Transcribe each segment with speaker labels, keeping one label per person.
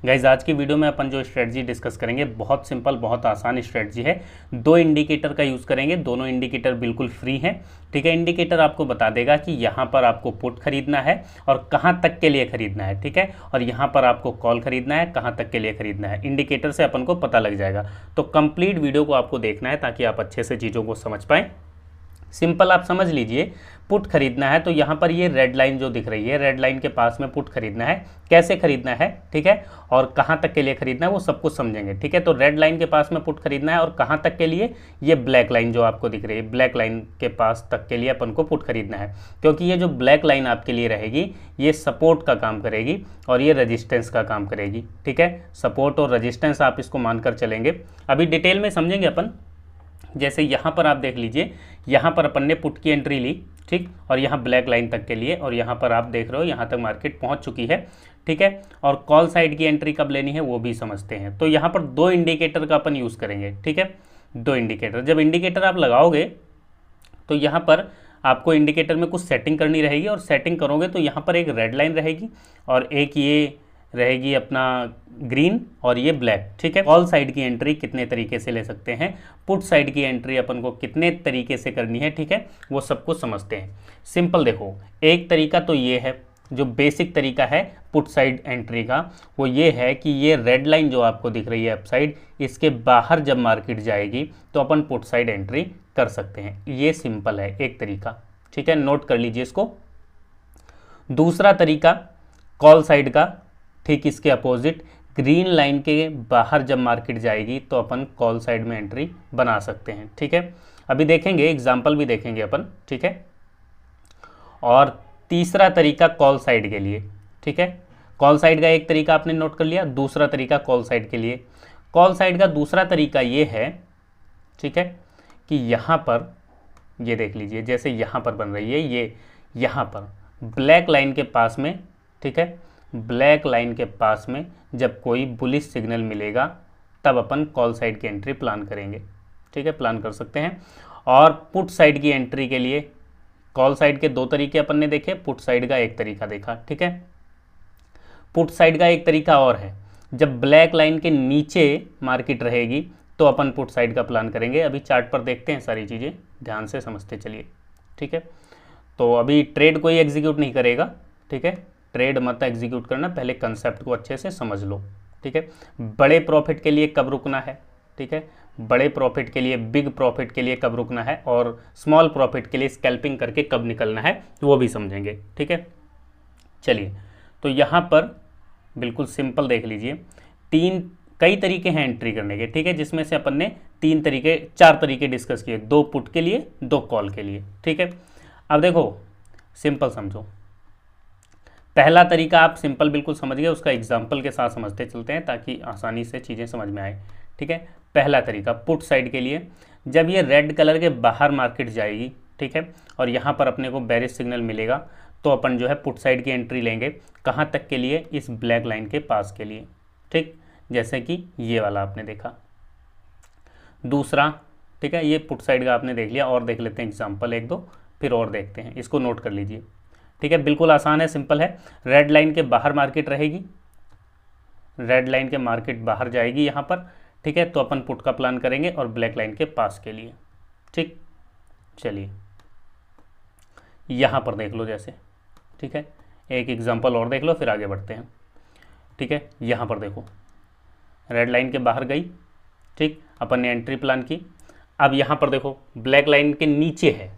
Speaker 1: Guys आज की video में अपन जो स्ट्रेटजी डिस्कस करेंगे बहुत सिंपल बहुत आसान स्ट्रेटजी है। दो इंडिकेटर का यूज़ करेंगे, दोनों इंडिकेटर बिल्कुल फ्री हैं। ठीक है, इंडिकेटर आपको बता देगा कि यहाँ पर आपको पुट खरीदना है और कहाँ तक के लिए खरीदना है। ठीक है, और यहाँ पर आपको कॉल खरीदना है, कहाँ तक के लिए खरीदना है। इंडिकेटर से अपन को पता लग जाएगा। तो कंप्लीट वीडियो को आपको देखना है ताकि आप अच्छे से चीज़ों को समझ पाएँ। सिंपल आप समझ लीजिए, पुट खरीदना है तो यहाँ पर ये रेड लाइन जो दिख रही है, रेड लाइन के पास में पुट खरीदना है। कैसे खरीदना है, ठीक है, और कहाँ तक के लिए खरीदना है वो सब कुछ समझेंगे। ठीक है, तो रेड लाइन के पास में पुट खरीदना है और कहाँ तक के लिए, ये ब्लैक लाइन जो आपको दिख रही है, ब्लैक लाइन के पास तक के लिए अपन को पुट खरीदना है। क्योंकि ये जो ब्लैक लाइन आपके लिए रहेगी ये सपोर्ट का काम करेगी और ये रजिस्टेंस का काम करेगी। ठीक है, सपोर्ट और रजिस्टेंस आप इसको मानकर चलेंगे। अभी डिटेल में समझेंगे अपन। जैसे यहाँ पर आप देख लीजिए, यहाँ पर अपन ने पुट की एंट्री ली, ठीक, और यहाँ ब्लैक लाइन तक के लिए, और यहाँ पर आप देख रहे हो यहाँ तक मार्केट पहुँच चुकी है। ठीक है, और कॉल साइड की एंट्री कब लेनी है वो भी समझते हैं। तो यहाँ पर दो इंडिकेटर का अपन यूज़ करेंगे। ठीक है, दो इंडिकेटर, जब इंडिकेटर आप लगाओगे तो यहाँ पर आपको इंडिकेटर में कुछ सेटिंग करनी रहेगी, और सेटिंग करोगे तो यहाँ पर एक रेड लाइन रहेगी और एक ये रहेगी अपना ग्रीन और ये ब्लैक। ठीक है, कॉल साइड की एंट्री कितने तरीके से ले सकते हैं, पुट साइड की एंट्री अपन को कितने तरीके से करनी है, ठीक है, वो सब कुछ समझते हैं। सिंपल देखो, एक तरीका तो ये है, जो बेसिक तरीका है पुट साइड एंट्री का, वो ये है कि ये रेड लाइन जो आपको दिख रही है अपसाइड, इसके बाहर जब मार्केट जाएगी तो अपन पुट साइड एंट्री कर सकते हैं। ये सिंपल है एक तरीका। ठीक है, नोट कर लीजिए इसको। दूसरा तरीका कॉल साइड का, ठीक इसके अपोजिट, ग्रीन लाइन के बाहर जब मार्केट जाएगी तो अपन कॉल साइड में एंट्री बना सकते हैं। ठीक है, अभी देखेंगे, एग्जांपल भी देखेंगे अपन। ठीक है, और तीसरा तरीका कॉल साइड के लिए। ठीक है, कॉल साइड का एक तरीका आपने नोट कर लिया, दूसरा तरीका कॉल साइड के लिए। कॉल साइड का दूसरा तरीका ये है, ठीक है, कि यहाँ पर ये देख लीजिए, जैसे यहाँ पर बन रही है ये, यहाँ पर ब्लैक लाइन के पास में, ठीक है, ब्लैक लाइन के पास में जब कोई बुलिश सिग्नल मिलेगा तब अपन कॉल साइड की एंट्री प्लान करेंगे। ठीक है, प्लान कर सकते हैं। और पुट साइड की एंट्री के लिए कॉल साइड के दो तरीके अपन ने देखे, पुट साइड का एक तरीका देखा। ठीक है, पुट साइड का एक तरीका और है, जब ब्लैक लाइन के नीचे मार्केट रहेगी तो अपन पुट साइड का प्लान करेंगे। अभी चार्ट पर देखते हैं, सारी चीज़ें ध्यान से समझते चलिए। ठीक है, तो अभी ट्रेड कोई एग्जीक्यूट नहीं करेगा। ठीक है, ट्रेड मत एग्जीक्यूट करना, पहले कंसेप्ट को अच्छे से समझ लो। ठीक है, बड़े प्रॉफिट के लिए कब रुकना है, ठीक है, बड़े प्रॉफिट के लिए, बिग प्रॉफिट के लिए कब रुकना है, और स्मॉल प्रॉफिट के लिए स्कैल्पिंग करके कब निकलना है, वो भी समझेंगे। ठीक है, चलिए, तो यहाँ पर बिल्कुल सिंपल देख लीजिए, कई तरीके हैं एंट्री करने के। ठीक है, जिसमें से अपन ने चार तरीके डिस्कस किए, दो पुट के लिए, दो कॉल के लिए। ठीक है, अब देखो सिंपल समझो। पहला तरीका आप सिंपल बिल्कुल समझ गए, उसका एग्जाम्पल के साथ समझते चलते हैं ताकि आसानी से चीज़ें समझ में आए। ठीक है, पहला तरीका पुट साइड के लिए, जब ये रेड कलर के बाहर मार्केट जाएगी, ठीक है, और यहाँ पर अपने को बेरिश सिग्नल मिलेगा तो अपन जो है पुट साइड की एंट्री लेंगे। कहाँ तक के लिए, इस ब्लैक लाइन के पास के लिए। ठीक, जैसे कि ये वाला आपने देखा। दूसरा, ठीक है, ये पुट साइड का आपने देख लिया, और देख लेते हैं एग्जाम्पल एक दो, फिर और देखते हैं, इसको नोट कर लीजिए। ठीक है, बिल्कुल आसान है, सिंपल है। रेड लाइन के बाहर मार्केट रहेगी, रेड लाइन के मार्केट बाहर जाएगी यहाँ पर। ठीक है, तो अपन पुट का प्लान करेंगे और ब्लैक लाइन के पास के लिए। ठीक, चलिए यहाँ पर देख लो जैसे। ठीक है, एक एग्जांपल और देख लो, फिर आगे बढ़ते हैं। ठीक है, यहाँ पर देखो, रेड लाइन के बाहर गई, ठीक, अपन ने एंट्री प्लान की। अब यहाँ पर देखो ब्लैक लाइन के नीचे है,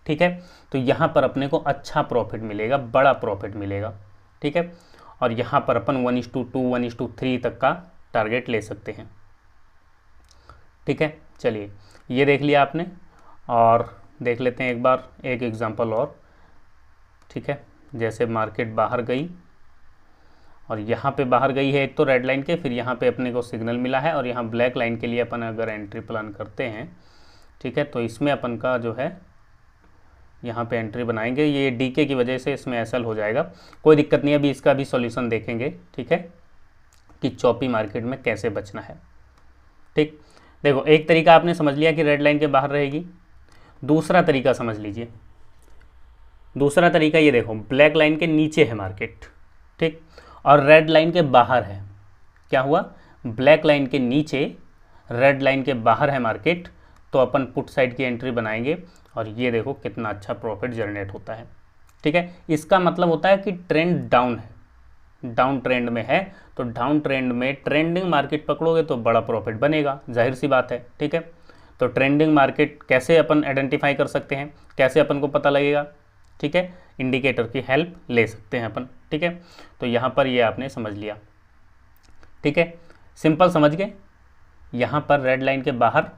Speaker 1: ठीक है, तो यहाँ पर अपने को अच्छा प्रॉफिट मिलेगा, बड़ा प्रॉफिट मिलेगा। ठीक है, और यहाँ पर अपन 1:2, 1:3 तक का टारगेट ले सकते हैं। ठीक है, चलिए ये देख लिया आपने, और देख लेते हैं एक बार एक एग्जांपल और। ठीक है, जैसे मार्केट बाहर गई और यहाँ पे बाहर गई है एक तो रेड लाइन के, फिर यहाँ पे अपने को सिग्नल मिला है, और यहाँ ब्लैक लाइन के लिए अपन अगर एंट्री प्लान करते हैं, ठीक है, तो इसमें अपन का जो है यहाँ पे एंट्री बनाएंगे। ये डीके की वजह से इसमें एसएल हो जाएगा, कोई दिक्कत नहीं, अभी इसका भी सॉल्यूशन देखेंगे। ठीक है, कि चौपी मार्केट में कैसे बचना है। ठीक, देखो एक तरीका आपने समझ लिया कि रेड लाइन के बाहर रहेगी। दूसरा तरीका समझ लीजिए, दूसरा तरीका ये देखो, ब्लैक लाइन के नीचे है मार्केट, ठीक, और रेड लाइन के बाहर है। क्या हुआ, ब्लैक लाइन के नीचे रेड लाइन के बाहर है मार्केट, तो अपन पुट साइड की एंट्री बनाएंगे और ये देखो कितना अच्छा प्रॉफिट जनरेट होता है। ठीक है, इसका मतलब होता है कि ट्रेंड डाउन है, डाउन ट्रेंड में है, तो डाउन ट्रेंड में ट्रेंडिंग मार्केट पकड़ोगे तो बड़ा प्रॉफिट बनेगा, जाहिर सी बात है। ठीक है, तो ट्रेंडिंग मार्केट कैसे अपन आइडेंटिफाई कर सकते हैं, कैसे अपन को पता लगेगा? ठीक है, इंडिकेटर की हेल्प ले सकते हैं अपन। ठीक है, तो यहाँ पर ये आपने समझ लिया। ठीक है, सिंपल समझ गए। यहाँ पर रेड लाइन के बाहर,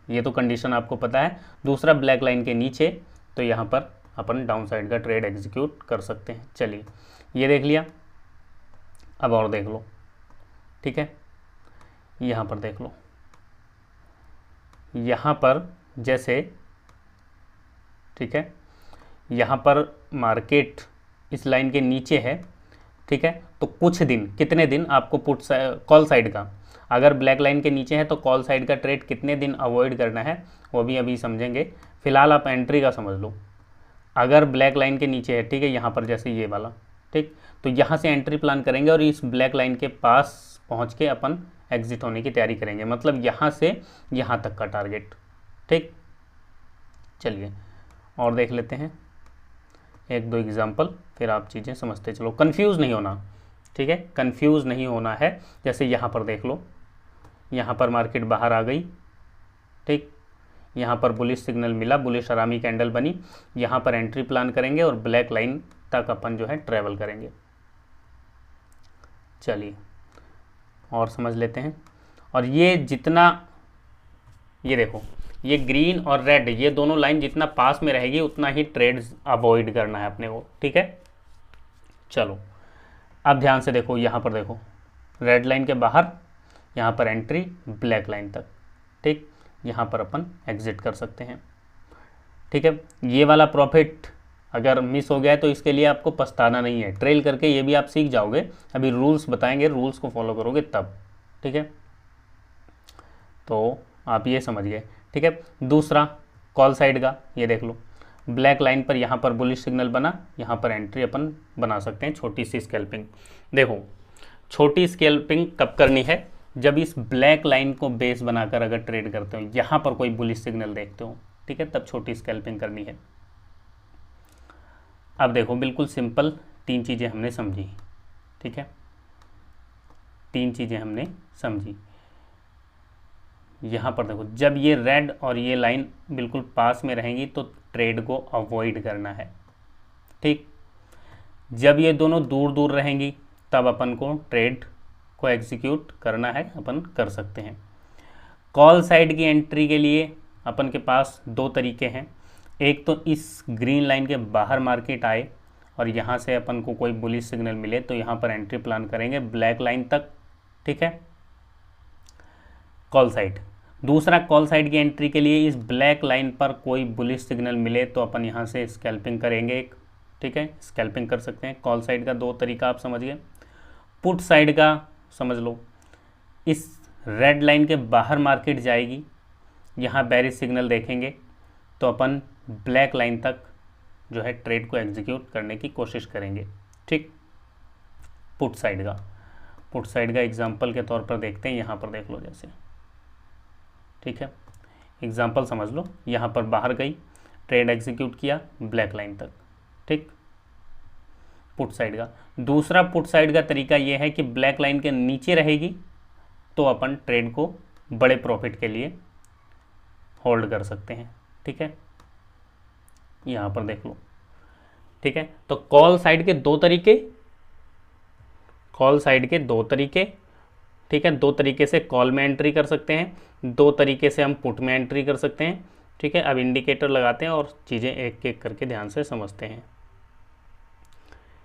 Speaker 1: ये तो कंडीशन आपको पता है, दूसरा ब्लैक लाइन के नीचे, तो यहाँ पर अपन डाउन साइड का ट्रेड एग्जीक्यूट कर सकते हैं। चलिए ये देख लिया, अब और देख लो। ठीक है, यहाँ पर देख लो, यहाँ पर जैसे, ठीक है, यहाँ पर मार्केट इस लाइन के नीचे है। ठीक है, तो कुछ दिन, कितने दिन आपको पुट कॉल साइड का, अगर ब्लैक लाइन के नीचे है तो कॉल साइड का ट्रेड कितने दिन अवॉइड करना है वो भी अभी समझेंगे। फिलहाल आप एंट्री का समझ लो। अगर ब्लैक लाइन के नीचे है, ठीक है, यहाँ पर जैसे ये वाला, ठीक, तो यहाँ से एंट्री प्लान करेंगे और इस ब्लैक लाइन के पास पहुँच के अपन एग्जिट होने की तैयारी करेंगे, मतलब यहाँ से यहाँ तक का टारगेट। ठीक, चलिए और देख लेते हैं एक दो एग्जाम्पल, फिर आप चीज़ें समझते चलो, कंफ्यूज नहीं होना। ठीक है, कंफ्यूज नहीं होना है। जैसे यहाँ पर देख लो, यहाँ पर मार्केट बाहर आ गई। ठीक, यहाँ पर बुलिश सिग्नल मिला, बुलिश आरामी कैंडल बनी, यहाँ पर एंट्री प्लान करेंगे और ब्लैक लाइन तक अपन जो है ट्रेवल करेंगे। चलिए और समझ लेते हैं। और ये जितना, ये देखो, ये ग्रीन और रेड, ये दोनों लाइन जितना पास में रहेगी उतना ही ट्रेड अवॉइड करना है अपने को। ठीक है, चलो अब ध्यान से देखो, यहाँ पर देखो, रेड लाइन के बाहर, यहाँ पर एंट्री ब्लैक लाइन तक। ठीक, यहाँ पर अपन एग्जिट कर सकते हैं। ठीक है, ये वाला प्रॉफिट अगर मिस हो गया है तो इसके लिए आपको पछताना नहीं है, ट्रेल करके ये भी आप सीख जाओगे। अभी रूल्स बताएंगे, रूल्स को फॉलो करोगे तब। ठीक है, तो आप ये समझ गए। ठीक है, दूसरा कॉल साइड का, ये देख लो, ब्लैक लाइन पर यहाँ पर बुलिश सिग्नल बना, यहाँ पर एंट्री अपन बना सकते हैं, छोटी सी स्कैल्पिंग। देखो, छोटी स्कैल्पिंग कब करनी है, जब इस ब्लैक लाइन को बेस बनाकर अगर ट्रेड करते हो, यहाँ पर कोई बुलिश सिग्नल देखते हो, ठीक है, तब छोटी स्कैल्पिंग करनी है। अब देखो, बिल्कुल सिंपल 3 चीज़ें हमने समझी। ठीक है, 3 चीज़ें हमने समझी। यहाँ पर देखो, जब ये रेड और ये लाइन बिल्कुल पास में रहेंगी तो ट्रेड को अवॉइड करना है। ठीक, जब ये दोनों दूर दूर रहेंगी तब अपन को ट्रेड को एग्जीक्यूट करना है, अपन कर सकते हैं। कॉल साइड की एंट्री के लिए अपन के पास 2 तरीके हैं। एक तो इस ग्रीन लाइन के बाहर मार्केट आए और यहाँ से अपन को कोई बुलिश सिग्नल मिले तो यहाँ पर एंट्री प्लान करेंगे ब्लैक लाइन तक। ठीक है, कॉल साइड। दूसरा, कॉल साइड की एंट्री के लिए इस ब्लैक लाइन पर कोई बुलिश सिग्नल मिले तो अपन यहाँ से स्कैल्पिंग करेंगे एक। ठीक है, स्कैल्पिंग कर सकते हैं। कॉल साइड का 2 तरीका आप समझ गए। पुट साइड का समझ लो, इस रेड लाइन के बाहर मार्केट जाएगी, यहाँ बेरिश सिग्नल देखेंगे तो अपन ब्लैक लाइन तक जो है ट्रेड को एग्जीक्यूट करने की कोशिश करेंगे। ठीक, पुट साइड का एग्जांपल के तौर पर देखते हैं। यहाँ पर देख लो जैसे, ठीक है, एग्जांपल समझ लो, यहाँ पर बाहर गई, ट्रेड एग्जीक्यूट किया ब्लैक लाइन तक। ठीक, पुट साइड का। दूसरा पुट साइड का तरीका ये है कि ब्लैक लाइन के नीचे रहेगी तो अपन ट्रेड को बड़े प्रॉफिट के लिए होल्ड कर सकते हैं। ठीक है, यहाँ पर देख लो। ठीक है, तो कॉल साइड के 2 तरीके, ठीक है, 2 तरीके से कॉल में एंट्री कर सकते हैं, 2 तरीके से हम पुट में एंट्री कर सकते हैं। ठीक है, अब इंडिकेटर लगाते हैं और चीज़ें एक एक करके ध्यान से समझते हैं।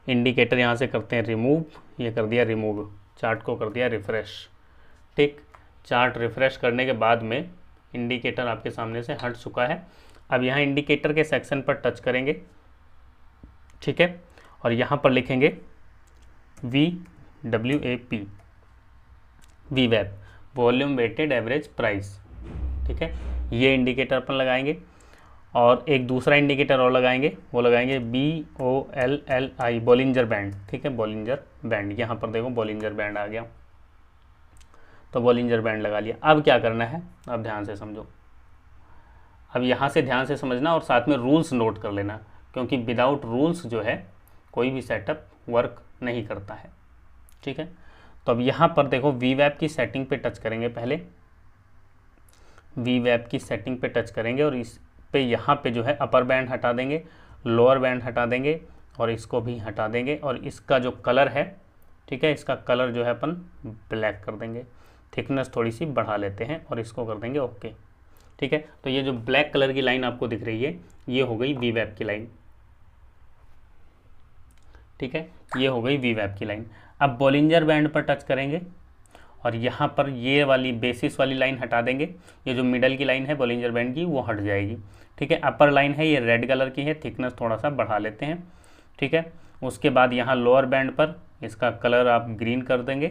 Speaker 1: इंडिकेटर यहाँ से करते हैं रिमूव, ये कर दिया रिमूव, चार्ट को कर दिया रिफ़्रेश। ठीक, चार्ट रिफ़्रेश करने के बाद में इंडिकेटर आपके सामने से हट चुका है। अब यहाँ इंडिकेटर के सेक्शन पर टच करेंगे। ठीक है, और यहाँ पर लिखेंगे VWAP, VWAP, volume weighted average price. ठीक है, ये इंडिकेटर अपन लगाएंगे और एक दूसरा इंडिकेटर और लगाएंगे, वो लगाएंगे BOLLI, बॉलिंजर बैंड। ठीक है, बॉलिंजर बैंड, यहाँ पर देखो बॉलिंजर बैंड आ गया। तो बॉलिंजर बैंड लगा लिया। अब क्या करना है, अब ध्यान से समझो, अब यहाँ से ध्यान से समझना और साथ में रूल्स नोट कर लेना, क्योंकि विदाउट रूल्स जो है कोई भी सेटअप वर्क नहीं करता है, ठीक है। तो अब यहाँ पर देखो वीवैप की सेटिंग पे टच करेंगे, पहले वीवैप की सेटिंग पे टच करेंगे और इस पे यहाँ पे जो है अपर बैंड हटा देंगे, लोअर बैंड हटा देंगे और इसको भी हटा देंगे और इसका जो कलर है, ठीक है, इसका कलर जो है अपन ब्लैक कर देंगे, थिकनेस थोड़ी सी बढ़ा लेते हैं और इसको कर देंगे ओके, ठीक है। तो ये जो ब्लैक कलर की लाइन आपको दिख रही है ये हो गई वीवैप की लाइन, ठीक है, ये हो गई वीवैप की लाइन। अब बॉलिंजर बैंड पर टच करेंगे और यहाँ पर ये वाली बेसिस वाली लाइन हटा देंगे, ये जो मिडल की लाइन है बॉलिंजर बैंड की वो हट जाएगी, ठीक है। अपर लाइन है ये रेड कलर की है, थिकनेस थोड़ा सा बढ़ा लेते हैं, ठीक है। उसके बाद यहाँ लोअर बैंड पर इसका कलर आप ग्रीन कर देंगे,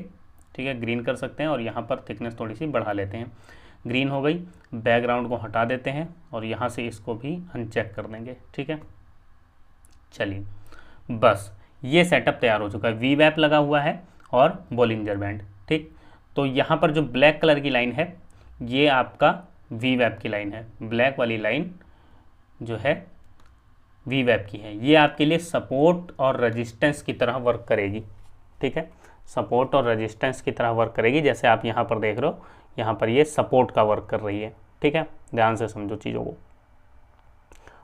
Speaker 1: ठीक है, ग्रीन कर सकते हैं और यहाँ पर थिकनेस थोड़ी सी बढ़ा लेते हैं, ग्रीन हो गई। बैकग्राउंड को हटा देते हैं और यहाँ से इसको भी अनचेक कर देंगे, ठीक है। चलिए बस ये सेटअप तैयार हो चुका है, वीवैप लगा हुआ है और बॉलिंजर बैंड, ठीक। तो यहाँ पर जो ब्लैक कलर की लाइन है ये आपका वीवैप की लाइन है, ब्लैक वाली लाइन जो है वीवैप की है, ये आपके लिए सपोर्ट और रेजिस्टेंस की तरह वर्क करेगी, ठीक है, सपोर्ट और रेजिस्टेंस की तरह वर्क करेगी। जैसे आप यहाँ पर देख रहे हो, यहाँ पर ये सपोर्ट का वर्क कर रही है, ठीक है। ध्यान से समझो चीज़ों को,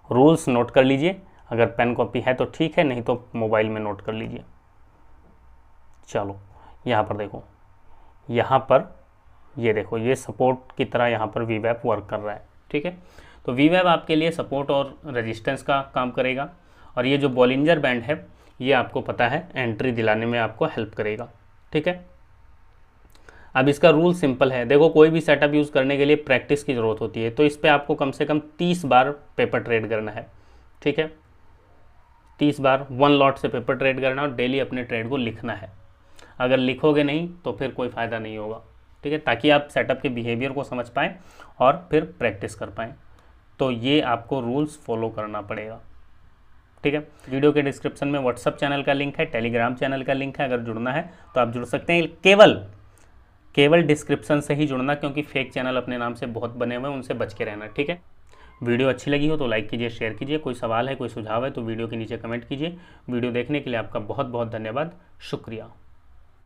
Speaker 1: रूल्स नोट कर लीजिए, अगर पेन कॉपी है तो ठीक है, नहीं तो मोबाइल में नोट कर लीजिए। चलो यहाँ पर देखो, यहाँ पर ये देखो ये सपोर्ट की तरह यहाँ पर वीवैप वर्क कर रहा है, ठीक है। तो वीवैप आपके लिए सपोर्ट और रेजिस्टेंस का काम करेगा और ये जो बॉलिंजर बैंड है ये आपको पता है एंट्री दिलाने में आपको हेल्प करेगा, ठीक है। अब इसका रूल सिंपल है, देखो कोई भी सेटअप यूज़ करने के लिए प्रैक्टिस की ज़रूरत होती है, तो इस पर आपको कम से कम 30 बार पेपर ट्रेड करना है, ठीक है, 30 बार 1 लॉट से पेपर ट्रेड करना और डेली अपने ट्रेड को लिखना है। अगर लिखोगे नहीं तो फिर कोई फ़ायदा नहीं होगा, ठीक है, ताकि आप सेटअप के बिहेवियर को समझ पाएँ और फिर प्रैक्टिस कर पाएँ। तो ये आपको रूल्स फॉलो करना पड़ेगा, ठीक है। वीडियो के डिस्क्रिप्शन में व्हाट्सअप चैनल का लिंक है, टेलीग्राम चैनल का लिंक है, अगर जुड़ना है तो आप जुड़ सकते हैं। केवल डिस्क्रिप्शन से ही जुड़ना, क्योंकि फेक चैनल अपने नाम से बहुत बने हुए हैं, उनसे बच के रहना, ठीक है। वीडियो अच्छी लगी हो तो लाइक कीजिए, शेयर कीजिए, कोई सवाल है कोई सुझाव है तो वीडियो के नीचे कमेंट कीजिए। वीडियो देखने के लिए आपका बहुत बहुत धन्यवाद, शुक्रिया।